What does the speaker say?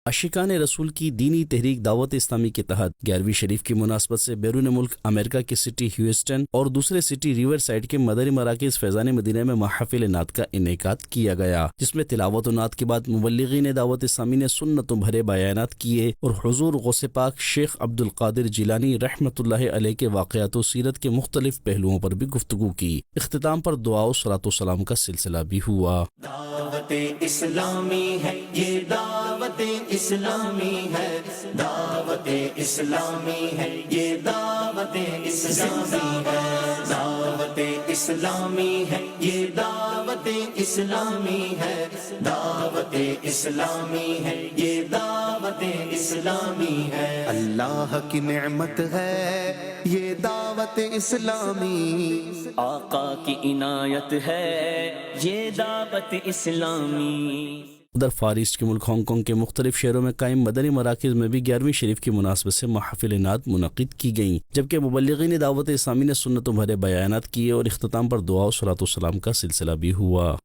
عاشقان رسول کی دینی تحریک دعوت اسلامی کے تحت 11ویں شریف کی مناسبت سے بیرون ملک امریکہ کی سٹی ہیوسٹن اور دوسرے سٹی ریور سائڈ کے مدنی مراکز فیضان مدینہ میں محافل نعت کا انعقاد کیا گیا، جس میں تلاوت و نعت کے بعد مبلغین دعوت اسلامی نے سنتوں بھرے بیانات کیے اور حضور غوث پاک شیخ عبد القادر جیلانی رحمۃ اللہ علیہ کے واقعات و سیرت کے مختلف پہلوؤں پر بھی گفتگو کی۔ اختتام پر دعا و صلاۃ و سلام کا سلسلہ بھی ہوا۔ دعوت اسلامی ہے یہ، دعوت اسلامی ہے، دعوت اسلامی ہے یہ، دعوت اسلامی ہے، دعوت اسلامی ہے یہ، دعوت اسلامی ہے، دعوت اسلامی ہے یہ، دعوت اسلامی ہے۔ اللہ کی نعمت ہے یہ دعوت اسلامی، آقا کی عنایت ہے یہ دعوت اسلامی۔ ادھر فار ایسٹ کے ملک ہانگ کانگ کے مختلف شہروں میں قائم مدنی مراکز میں بھی 11ویں شریف کی مناسبت سے محافل نعت منعقد کی گئیں، جبکہ مبلغین دعوت اسلامی نے سنتوں بھرے بیانات کیے اور اختتام پر دعا و صلاۃ و سلام کا سلسلہ بھی ہوا۔